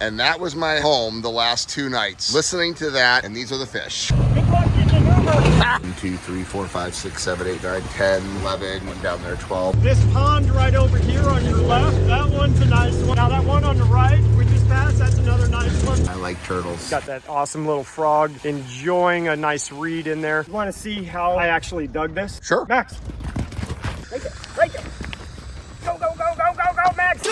And that was my home the last 2 nights. Listening to that, and these are the fish. Good luck getting an Uber. 1, 2, 3, 4, 5, 6, 7, 8, 9, 10, 11, went down there 12. This pond right over here on your left, that one's a nice one. Now that one on the right, we just passed, that's another nice one. I like turtles. Got that awesome little frog enjoying a nice reed in there. You want to see how I actually dug this? Sure. Max. Break it, break it. Go, go, go, go, go, go, Max.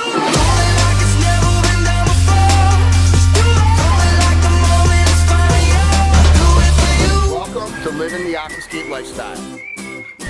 Welcome to living the Aquascape lifestyle.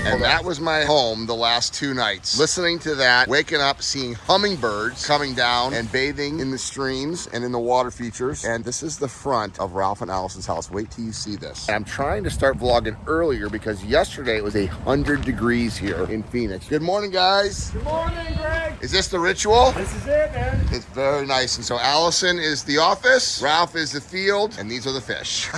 And that was my home the last 2 nights. Listening to that, waking up, seeing hummingbirds coming down and bathing in the streams and in the water features. And this is the front of Ralph and Allison's house. Wait till you see this. And I'm trying to start vlogging earlier because yesterday it was 100 degrees here in Phoenix. Good morning, guys. Good morning, Greg. Is this the ritual? This is it, man. It's very nice. And so Allison is the office, Ralph is the field, and these are the fish.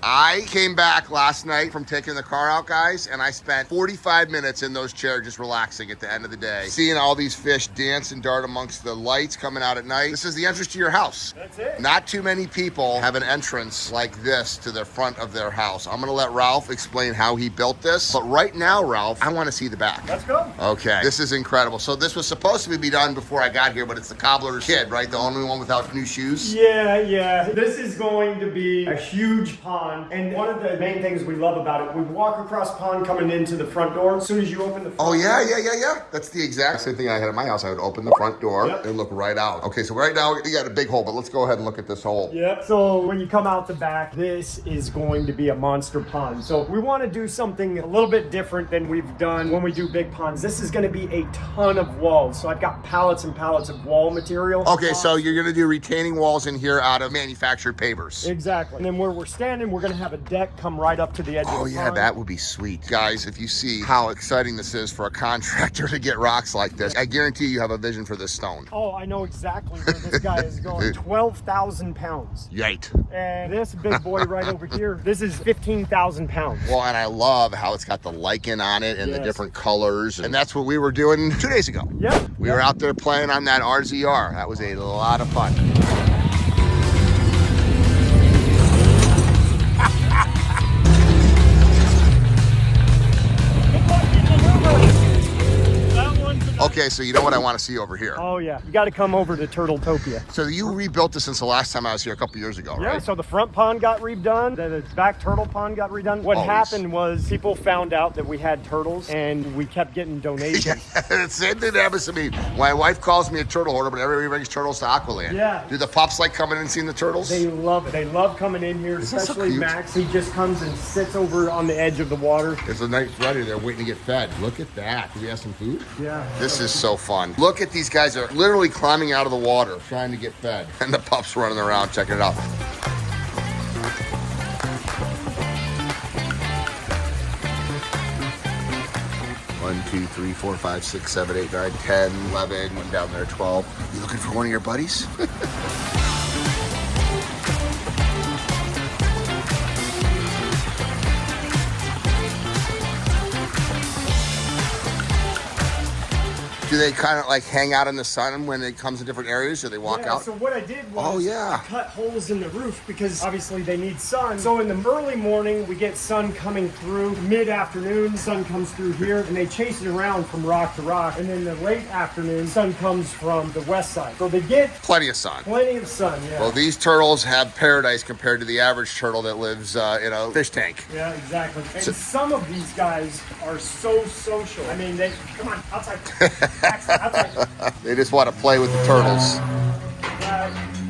I came back last night from taking the car out, guys, and I spent 45 minutes in those chairs just relaxing at the end of the day, seeing all these fish dance and dart amongst the lights coming out at night. This is the entrance to your house. That's it. Not too many people have an entrance like this to the front of their house. I'm gonna let Ralph explain how he built this, but right now, Ralph, I wanna see the back. Let's go. Okay, this is incredible. So this was supposed to be done before I got here, but it's the cobbler's kid, right? The only one without new shoes? Yeah. This is going to be a huge pond. And one of the main things we love about it, we walk across pond coming into the front door. As soon as you open the front door. Yeah. That's the exact same thing I had at my house. I would open the front door and look right out. Okay, so right now we got a big hole, but let's go ahead and look at this hole. Yep. So when you come out the back, this is going to be a monster pond. So we want to do something a little bit different than we've done when we do big ponds. This is going to be a ton of walls. So I've got pallets and pallets of wall material. Okay, so you're going to do retaining walls in here out of manufactured pavers. Exactly. And then where we're standing, we're going to have a deck come right up to the edge of the pond. Oh yeah, that would be sweet. Guys, if you see how exciting this is for a contractor to get rocks like this, I guarantee you have a vision for this stone. Oh, I know exactly where this guy is going. 12,000 pounds. Yikes. And this big boy right over here, this is 15,000 pounds. Well, and I love how it's got the lichen on it and the different colors. And that's what we were doing 2 days ago. Yep. We were out there playing on that RZR. That was a lot of fun. Okay, so you know what I want to see over here. Oh yeah, you got to come over to Turtletopia. So you rebuilt this since the last time I was here a couple years ago, right? Yeah, so the front pond got redone, the back turtle pond got redone. What happened was people found out that we had turtles and we kept getting donations. The same thing that happens to me. My wife calls me a turtle hoarder, but everybody brings turtles to Aqualand. Yeah. Do the pups like coming in and seeing the turtles? They love it. They love coming in here, especially so Max. He just comes and sits over on the edge of the water. There's a nice redder there waiting to get fed. Look at that. Do we have some food? Yeah. This is so fun. Look at these guys are literally climbing out of the water trying to get fed. And the pups running around checking it out. 1, 2, 3, 4, 5, 6, 7, 8, 9, 10, 11, went down there 12. You looking for one of your buddies? Do they kind of like hang out in the sun when it comes to different areas, or they walk out? So what I did was I cut holes in the roof because obviously they need sun. So in the early morning, we get sun coming through. Mid-afternoon, sun comes through here, and they chase it around from rock to rock. And then the late afternoon, sun comes from the west side. So they get plenty of sun. Plenty of sun, yeah. Well, these turtles have paradise compared to the average turtle that lives in a fish tank. Yeah, exactly. And some of these guys are so social. I mean, come on, outside. They just want to play with the turtles.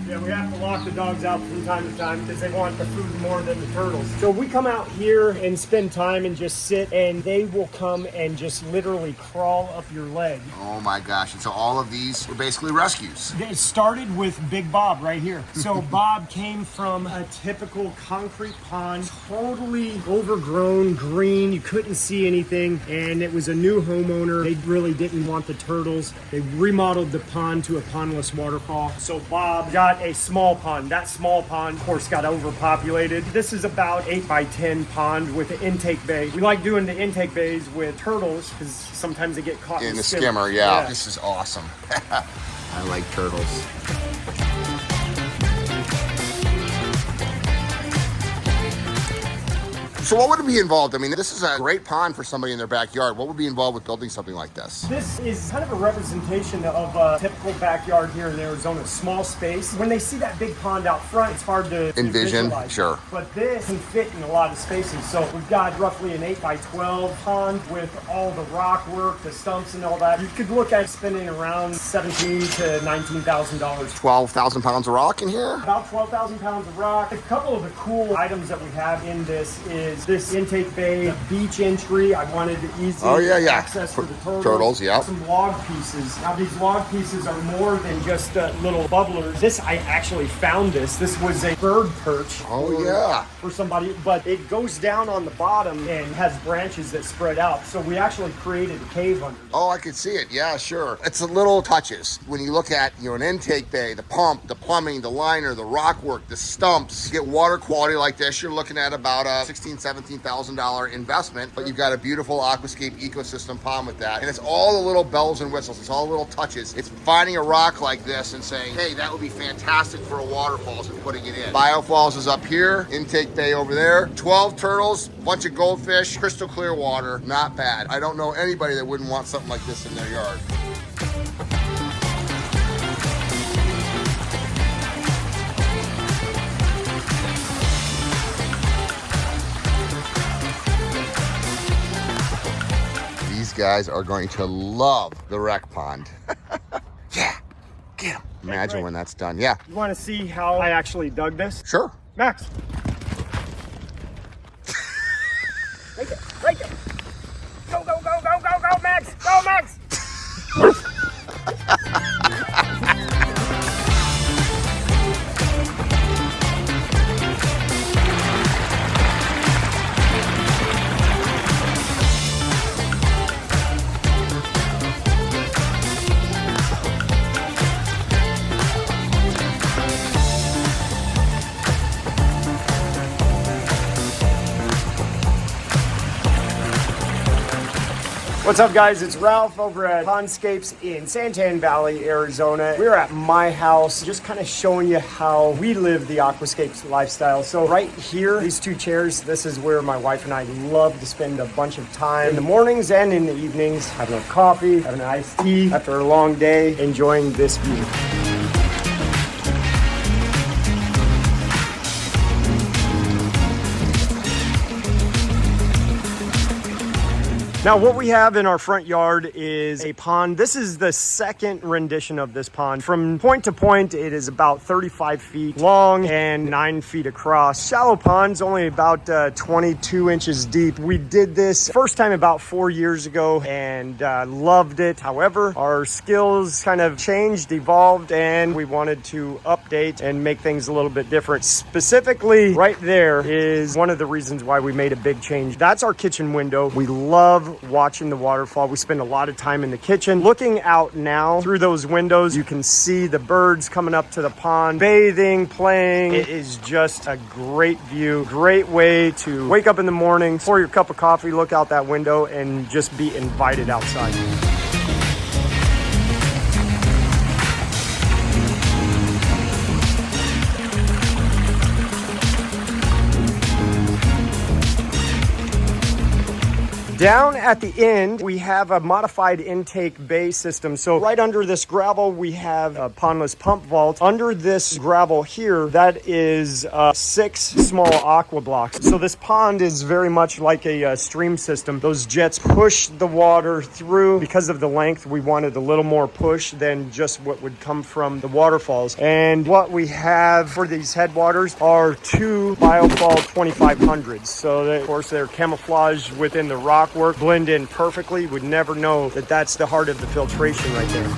Yeah, we have to lock the dogs out from time to time because they want the food more than the turtles. So we come out here and spend time and just sit, and they will come and just literally crawl up your leg. Oh my gosh. And so all of these were basically rescues. It started with Big Bob right here. So Bob came from a typical concrete pond, totally overgrown, green. You couldn't see anything. And it was a new homeowner. They really didn't want the turtles. They remodeled the pond to a pondless waterfall. So Bob got a small pond. That small pond, of course, got overpopulated. This is about 8 by 10 pond with an intake bay. We like doing the intake bays with turtles because sometimes they get caught in the skimmer. Yeah. This is awesome. I like turtles. So what would be involved? I mean, this is a great pond for somebody in their backyard. What would be involved with building something like this? This is kind of a representation of a typical backyard here in Arizona. Small space. When they see that big pond out front, it's hard to envision. visualize. Sure. But this can fit in a lot of spaces. So we've got roughly an 8x12 pond with all the rock work, the stumps and all that. You could look at spending around $17,000 to $19,000. 12,000 pounds of rock in here? About 12,000 pounds of rock. A couple of the cool items that we have in this is this intake bay, the beach entry. I wanted easy access for the turtles. Yeah. Some log pieces. Now these log pieces are more than just little bubblers. This, I actually found this. This was a bird perch. For somebody, but it goes down on the bottom and has branches that spread out. So we actually created a cave under it. Oh, I could see it. Yeah, sure. It's the little touches. When you look at, an intake bay, the pump, the plumbing, the liner, the rock work, the stumps, to get water quality like this, you're looking at about a $16,000, $17,000 investment, but you've got a beautiful Aquascape ecosystem pond with that. And it's all the little bells and whistles. It's all the little touches. It's finding a rock like this and saying, hey, that would be fantastic for a waterfalls and putting it in. Biofalls is up here, intake bay over there, 12 turtles, bunch of goldfish, crystal clear water, not bad. I don't know anybody that wouldn't want something like this in their yard. These guys are going to love the rec pond. Yeah, get them. Imagine when that's done. Yeah. You want to see how I actually dug this? Sure. Max. Right there. Go, Max. Go, Max. What's up, guys? It's Ralph over at Aquascapes in Santan Valley, Arizona. We're at my house, just kind of showing you how we live the Aquascapes lifestyle. So right here, these two chairs, this is where my wife and I love to spend a bunch of time in the mornings and in the evenings, having a coffee, having an iced tea after a long day, enjoying this view. Now, what we have in our front yard is a pond. This is the second rendition of this pond. From point to point, it is about 35 feet long and 9 feet across. Shallow pond's only about 22 inches deep. We did this first time about 4 years ago and loved it. However, our skills kind of changed, evolved, and we wanted to update and make things a little bit different. Specifically, right there is one of the reasons why we made a big change. That's our kitchen window. We love watching the waterfall. We spend a lot of time in the kitchen. Looking out now through those windows, you can see the birds coming up to the pond, bathing, playing. It is just a great view, great way to wake up in the morning, pour your cup of coffee, look out that window, and just be invited outside. Down at the end, we have a modified intake bay system. So right under this gravel, we have a pondless pump vault. Under this gravel here, that is 6 small aqua blocks. So this pond is very much like a stream system. Those jets push the water through. Because of the length, we wanted a little more push than just what would come from the waterfalls. And what we have for these headwaters are 2 Biofall 2500s. So of course, they're camouflaged within the rock work, blend in perfectly. Would never know that that's the heart of the filtration right there.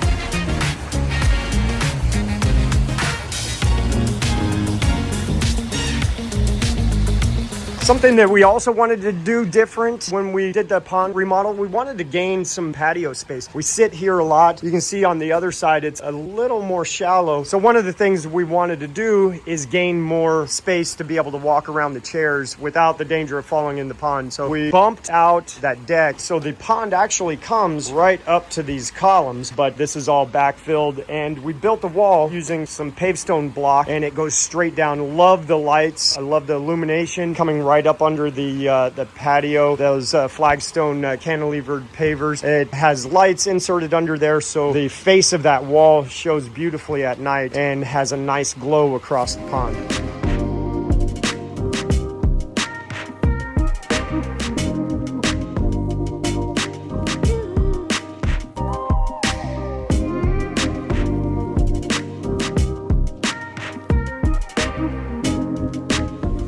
Something that we also wanted to do different when we did the pond remodel, we wanted to gain some patio space. We sit here a lot. You can see on the other side, it's a little more shallow. So one of the things we wanted to do is gain more space to be able to walk around the chairs without the danger of falling in the pond. So we bumped out that deck. So the pond actually comes right up to these columns, but this is all backfilled. And we built the wall using some paved stone block and it goes straight down. Love the lights. I love the illumination coming right right up under the patio, those flagstone cantilevered pavers. It has lights inserted under there, so the face of that wall shows beautifully at night and has a nice glow across the pond.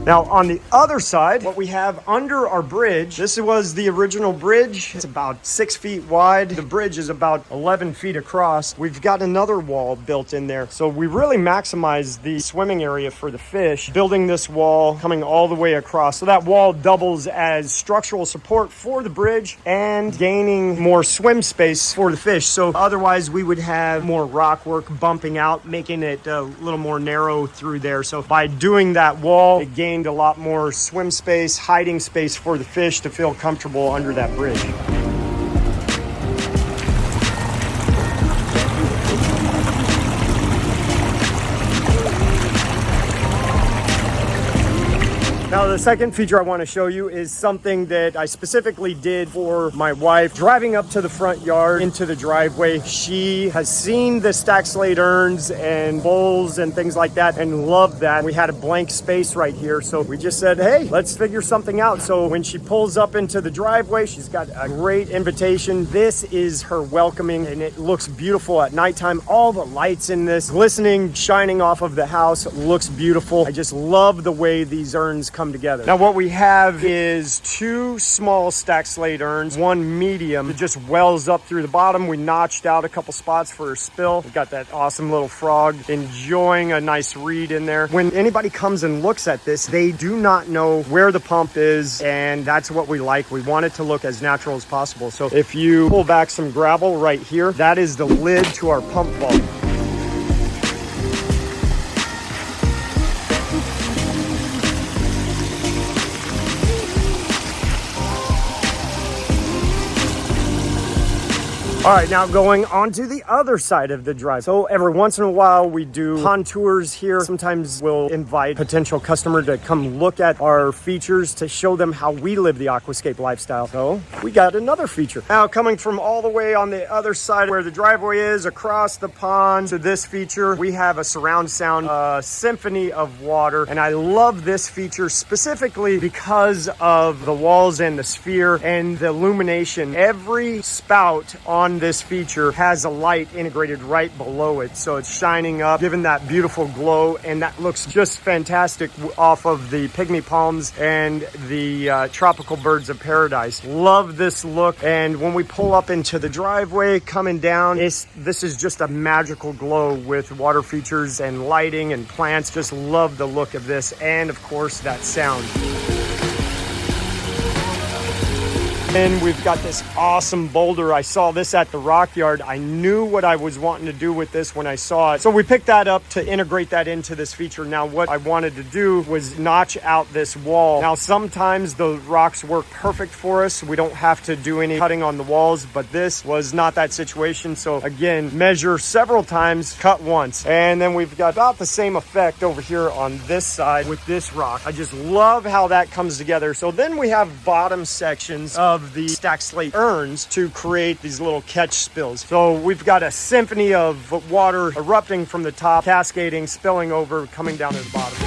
Now, on the other side, what we have under our bridge, this was the original bridge. It's about 6 feet wide. The bridge is about 11 feet across. We've got another wall built in there. So we really maximize the swimming area for the fish, building this wall coming all the way across. So that wall doubles as structural support for the bridge and gaining more swim space for the fish. So otherwise we would have more rock work bumping out, making it a little more narrow through there. So by doing that wall, it gained a lot more swim space, hiding space for the fish to feel comfortable under that bridge. Now, the second feature I want to show you is something that I specifically did for my wife. Driving up to the front yard into the driveway, she has seen the stack slate urns and bowls and things like that and loved that. We had a blank space right here, so we just said, hey, let's figure something out. So when she pulls up into the driveway, she's got a great invitation. This is her welcoming, and it looks beautiful at nighttime. All the lights in this glistening, shining off of the house, looks beautiful. I just love the way these urns come together. Now what we have is 2 small stack slate urns, 1 medium that just wells up through the bottom. We notched out a couple spots for a spill. We've got that awesome little frog enjoying a nice reed in there. When anybody comes and looks at this, they do not know where the pump is, and that's what we like. We want it to look as natural as possible. So if you pull back some gravel right here, that is the lid to our pump vault. All right, now going on to the other side of the drive. So every once in a while we do pond tours here. Sometimes we'll invite potential customer to come look at our features to show them how we live the aquascape lifestyle. So we got another feature. Now coming from all the way on the other side where the driveway is across the pond to this feature, we have a surround sound symphony of water. And I love this feature specifically because of the walls and the sphere and the illumination. Every spout on this feature has a light integrated right below it, so it's shining up, giving that beautiful glow, and that looks just fantastic off of the pygmy palms and the tropical birds of paradise. Love this look, and when we pull up into the driveway coming down, this is just a magical glow with water features and lighting and plants. Just love the look of this, and of course that sound. And we've got this awesome boulder. I saw this at the rock yard. I knew what I was wanting to do with this when I saw it. So we picked that up to integrate that into this feature. Now what I wanted to do was notch out this wall. Now sometimes the rocks work perfect for us. We don't have to do any cutting on the walls, but this was not that situation. So again, measure several times, cut once. And then we've got about the same effect over here on this side with this rock. I just love how that comes together. So then we have bottom sections of the stack slate urns to create these little catch spills. So we've got a symphony of water erupting from the top, cascading, spilling over, coming down to the bottom.